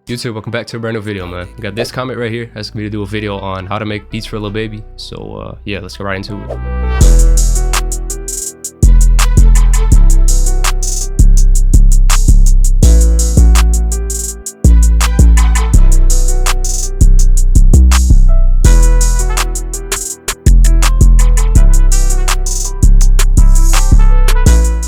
YouTube, welcome back to a brand new video, man. Got this comment right here asking me to do a video on how to make beats for a little baby. So yeah, let's go right into it.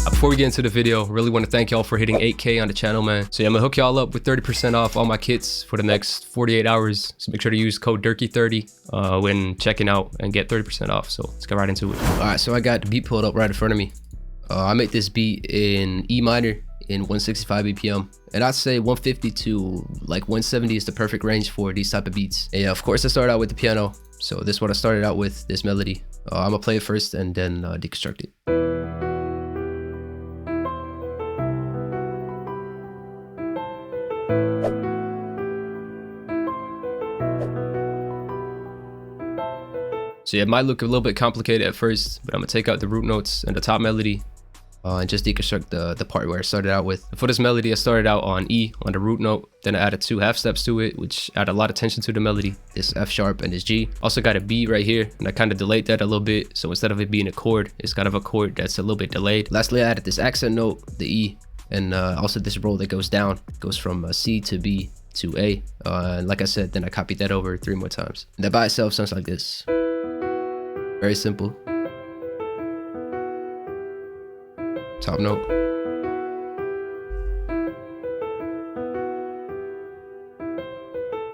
Before we get into the video, really want to thank y'all for hitting 8K on the channel, man. So yeah, I'm gonna hook y'all up with 30% off all my kits for the next 48 hours. So make sure to use code dirkey30 when checking out and get 30% off. So let's get right into it. All right, so I got the beat pulled up right in front of me. I made this beat in E minor in 165 BPM. And I'd say 150 to like 170 is the perfect range for these type of beats. And yeah, of course I started out with the piano. So this is what I started out with, this melody. I'm gonna play it first and then deconstruct it. So yeah, it might look a little bit complicated at first, but I'm gonna take out the root notes and the top melody and just deconstruct the part where I started out with. For this melody, I started out on E on the root note, then I added 2 half steps to it, which add a lot of tension to the melody. This F sharp and this G. Also got a B right here, and I kind of delayed that a little bit. So instead of it being a chord, it's kind of a chord that's a little bit delayed. Lastly, I added this accent note, the E, and also this roll that goes down, goes from C to B to A. And like I said, then I copied that over 3 more times. And that by itself sounds like this. Very simple. Top note.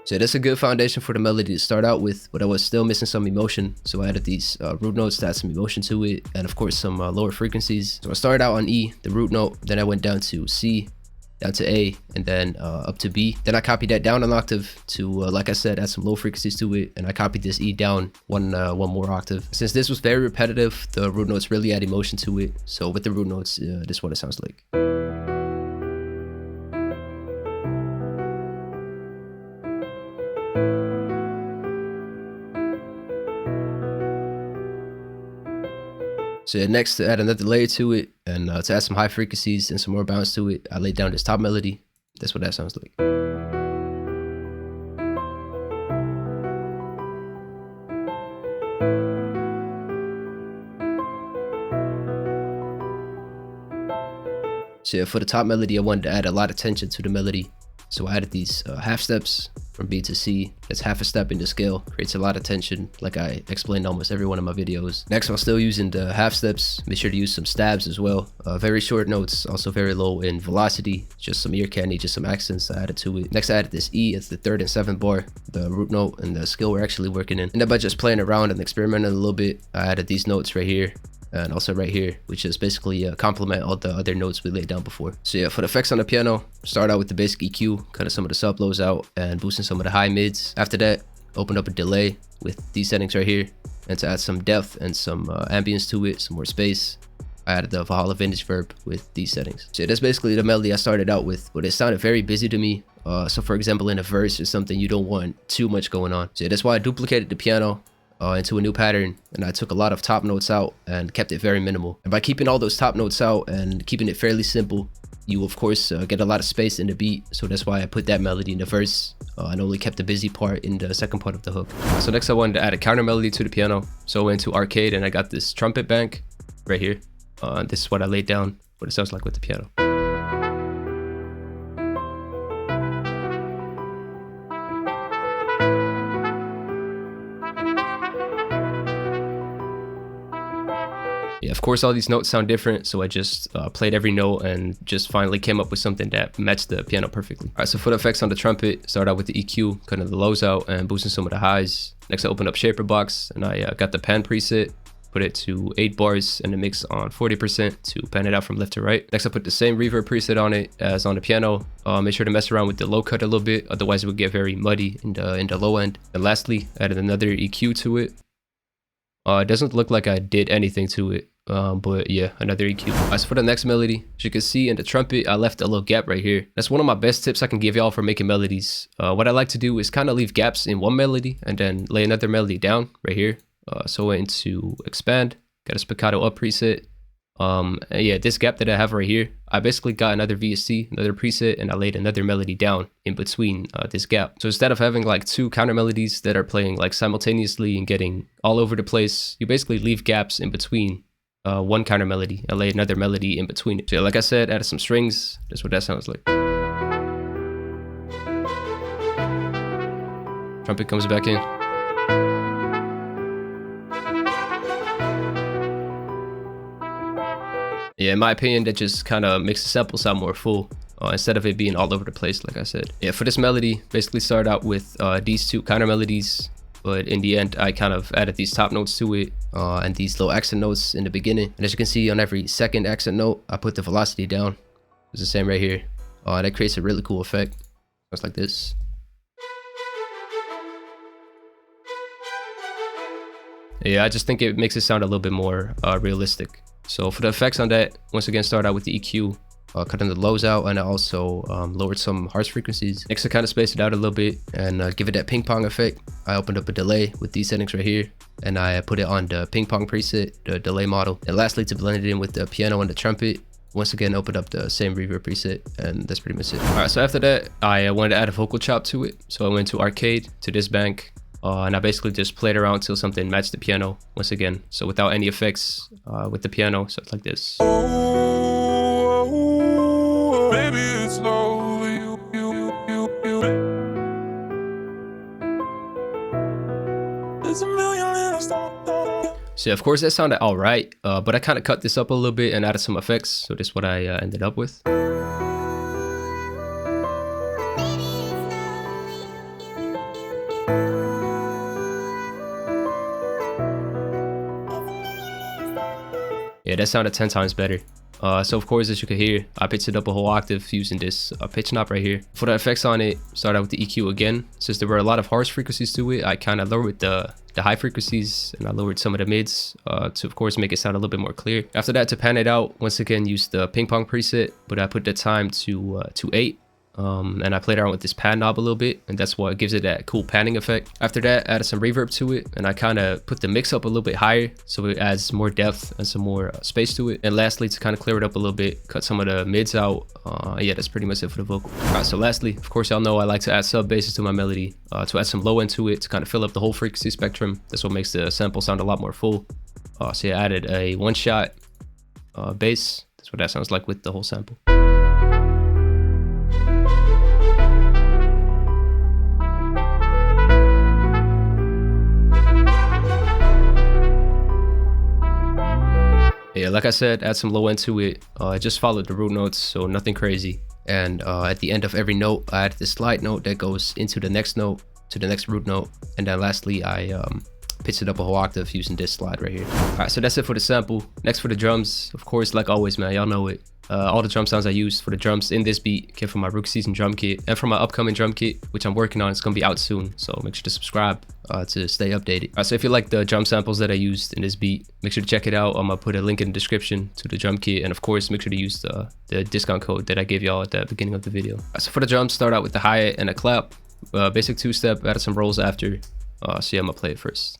So that's a good foundation for the melody to start out with, but I was still missing some emotion. So I added these root notes to add some emotion to it, and of course some lower frequencies. So I started out on E, the root note, then I went down to C, down to A, and then up to B. Then I copied that down an octave to, like I said, add some low frequencies to it, and I copied this E down one more octave. Since this was very repetitive, the root notes really add emotion to it. So with the root notes, this is what it sounds like. So yeah, next, to add another layer to it and to add some high frequencies and some more bounce to it, I laid down this top melody. That's what that sounds like. So yeah, for the top melody, I wanted to add a lot of tension to the melody. So I added these half steps from B to C. That's half a step in the scale, creates a lot of tension, like I explained in almost every one of my videos. Next, while still using the half steps, make sure to use some stabs as well. Very short notes, also very low in velocity, just some ear candy, just some accents I added to it. Next, I added this E, it's the 3rd and 7th bar, the root note and the scale we're actually working in. And then by just playing around and experimenting a little bit, I added these notes right here. And also right here, which is basically complement all the other notes we laid down before. So yeah, for the effects on the piano, start out with the basic EQ, cut some of the sub lows out and boosting some of the high mids. After that, open up a delay with these settings right here, and to add some depth and some ambience to it, some more space, I added the Valhalla Vintage Verb with these settings. So yeah, that's basically the melody I started out with, but it sounded very busy to me. So for example, in a verse or something, you don't want too much going on. So yeah, that's why I duplicated the piano into a new pattern, and I took a lot of top notes out and kept it very minimal. And by keeping all those top notes out and keeping it fairly simple, you of course get a lot of space in the beat. So that's why I put that melody in the verse and only kept the busy part in the second part of the hook. So next I wanted to add a counter melody to the piano. So I went to arcade and I got this trumpet bank right here. This is what I laid down, what it sounds like with the piano. Yeah, of course all these notes sound different, so I just played every note and just finally came up with something that matched the piano perfectly. Alright, so for the effects on the trumpet, start out with the EQ, cutting the lows out and boosting some of the highs. Next I opened up Shaper Box and I got the pan preset, put it to 8 bars and the mix on 40% to pan it out from left to right. Next I put the same reverb preset on it as on the piano. Make sure to mess around with the low cut a little bit, otherwise it would get very muddy in the low end. And lastly, added another EQ to it. It doesn't look like I did anything to it, but yeah, another EQ. As for the next melody, as you can see in the trumpet, I left a little gap right here. That's one of my best tips I can give y'all for making melodies. What I like to do is kind of leave gaps in one melody and then lay another melody down right here. So I went into expand, got a spiccato up preset, Yeah, this gap that I have right here, I basically got another VST, another preset, and I laid another melody down in between this gap. So instead of having like two counter melodies that are playing like simultaneously and getting all over the place, you basically leave gaps in between one counter melody and lay another melody in between it. So yeah, like I said, added some strings. That's what that sounds like. Trumpet comes back in. Yeah, in my opinion, that just kind of makes the sample sound more full instead of it being all over the place, like I said. Yeah, for this melody, basically started out with these two counter melodies, but in the end, I kind of added these top notes to it and these little accent notes in the beginning. And as you can see, on every second accent note, I put the velocity down. It's the same right here. That creates a really cool effect. It's like this. Yeah, I just think it makes it sound a little bit more realistic. So for the effects on that, once again, start out with the EQ, cutting the lows out, and I also lowered some harsh frequencies. Next, I kind of spaced it out a little bit and give it that ping pong effect. I opened up a delay with these settings right here, and I put it on the ping pong preset, the delay model. And lastly, to blend it in with the piano and the trumpet, once again, opened up the same reverb preset, and that's pretty much it. All right, so after that, I wanted to add a vocal chop to it. So I went to Arcade, to this bank, and I basically just played around until something matched the piano once again. So without any effects with the piano, so it's like this. Baby, it's low, There's a million little stars. So yeah, of course that sounded all right, but I kind of cut this up a little bit and added some effects. So this is what I ended up with. Yeah, that sounded 10 times better. So of course, as you can hear, I pitched it up a whole octave using this pitch knob right here. For the effects on it, start out with the EQ again. Since there were a lot of harsh frequencies to it, I kind of lowered the high frequencies and I lowered some of the mids to of course make it sound a little bit more clear. After that, to pan it out, once again use the ping pong preset, but I put the time to 8. And I played around with this pan knob a little bit, and that's what gives it that cool panning effect. After that, added some reverb to it, and I kind of put the mix up a little bit higher so it adds more depth and some more space to it. And lastly, to kind of clear it up a little bit, cut some of the mids out. Yeah, that's pretty much it for the vocal. All right, so lastly, of course, y'all know I like to add sub basses to my melody, to add some low end to it, to kind of fill up the whole frequency spectrum. That's what makes the sample sound a lot more full. So yeah, I added a one-shot bass. That's what that sounds like with the whole sample. Yeah, like I said, add some low end to it. I just followed the root notes, so nothing crazy. And at the end of every note, I add this slide note that goes into the next note, to the next root note. And then lastly, I pitched it up a whole octave using this slide right here. All right, so that's it for the sample. Next for the drums, of course, like always, man, y'all know it. All the drum sounds I used for the drums in this beat came from my rookie season drum kit and from my upcoming drum kit, which I'm working on. It's gonna be out soon, so make sure to subscribe to stay updated. All right, so if you like the drum samples that I used in this beat, make sure to check it out. I'm gonna put a link in the description to the drum kit, and of course, make sure to use the discount code that I gave y'all at the beginning of the video. All right, so for the drums, start out with the hi-hat and a clap, basic two-step, added some rolls after. So yeah, I'm gonna play it first.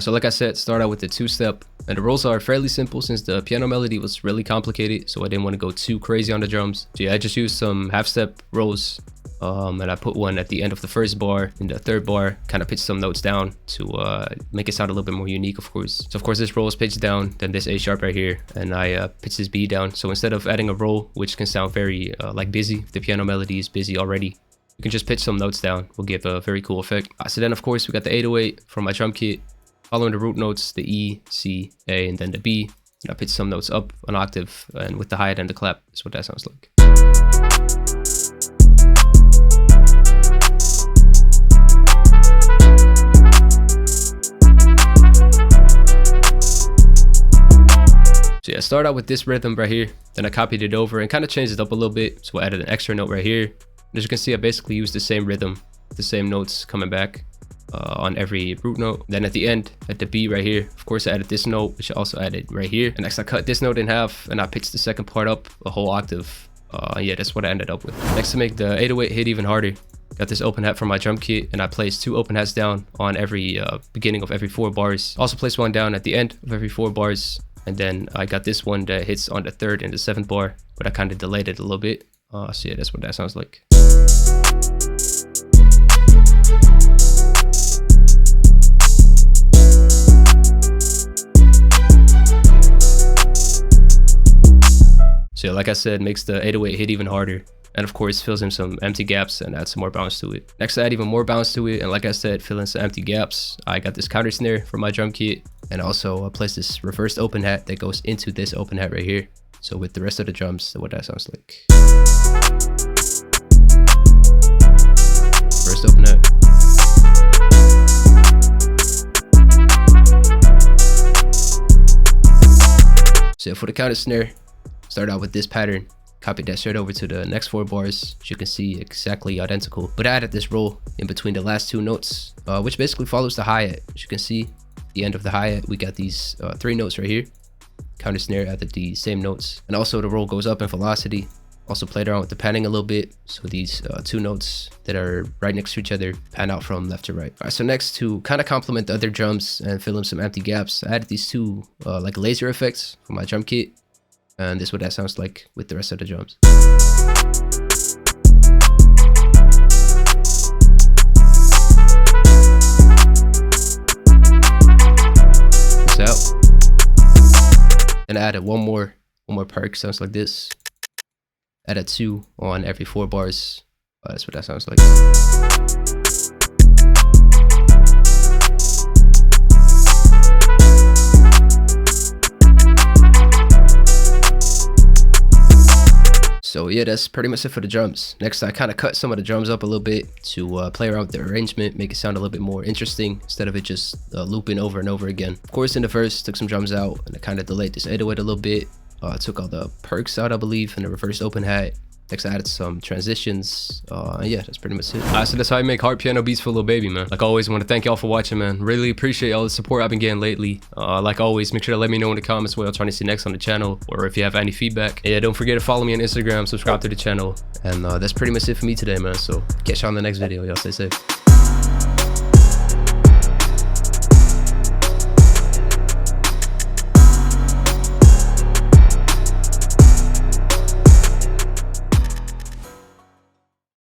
So like I said, start out with the two-step, and the rolls are fairly simple since the piano melody was really complicated, so I didn't want to go too crazy on the drums. So yeah, I just used some half-step rolls, and I put one at the end of the first bar. In the third bar, kind of pitched some notes down to make it sound a little bit more unique, of course. So of course this roll is pitched down, then this A sharp right here, and I pitched this B down. So instead of adding a roll, which can sound very like busy, if the piano melody is busy already, you can just pitch some notes down. Will give a very cool effect. So then of course we got the 808 from my drum kit. Following the root notes, the E, C, A, and then the B. And I pitch some notes up an octave, and with the hi-hat and the clap is what that sounds like. So yeah, start out with this rhythm right here. Then I copied it over and kind of changed it up a little bit. So I added an extra note right here. And as you can see, I basically used the same rhythm, the same notes coming back. On every root note. Then at the end, at the B right here, of course I added this note, which I also added right here. And next I cut this note in half and I pitched the second part up a whole octave Yeah, that's what I ended up with. Next, to make the 808 hit even harder, got this open hat from my drum kit, and I placed 2 open hats down on every beginning of every 4 bars. Also placed one down at the end of every 4 bars, and then I got this one that hits on the 3rd and the 7th bar, but I kind of delayed it a little bit. So yeah, that's what that sounds like. So yeah, like I said, makes the 808 hit even harder. And of course, fills in some empty gaps and adds some more bounce to it. Next, I add even more bounce to it. And like I said, fill in some empty gaps. I got this counter snare from my drum kit. And also I placed this reversed open hat that goes into this open hat right here. So with the rest of the drums, what that sounds like. First open hat. So for the counter snare, start out with this pattern. Copied that straight over to the next 4 bars. As you can see, exactly identical. But I added this roll in between the last 2 notes, which basically follows the hi-hat. As you can see, the end of the hi-hat, we got these 3 notes right here. Counter snare added the same notes. And also the roll goes up in velocity. Also played around with the panning a little bit. So these 2 notes that are right next to each other pan out from left to right. All right, so next, to kind of complement the other drums and fill in some empty gaps, I added these 2 like laser effects from my drum kit. And this is what that sounds like with the rest of the drums. This out. And I added one more perk, sounds like this. Added 2 on every 4 bars. That's what that sounds like. So yeah, that's pretty much it for the drums. Next, I kind of cut some of the drums up a little bit to play around with the arrangement, make it sound a little bit more interesting instead of it just looping over and over again. Of course, in the verse, took some drums out and I kind of delayed this 808 a little bit. Took all the perks out, I believe, and the reverse open hat. Next, I added some transitions. And yeah, that's pretty much it. Alright, so that's how I make hard piano beats for Lil Baby, man. Like always, I want to thank y'all for watching, man. Really appreciate all the support I've been getting lately. Like always, make sure to let me know in the comments what y'all trying to see next on the channel, or if you have any feedback. And yeah, don't forget to follow me on Instagram, subscribe to the channel. And that's pretty much it for me today, man. So catch y'all in the next video. Y'all stay safe.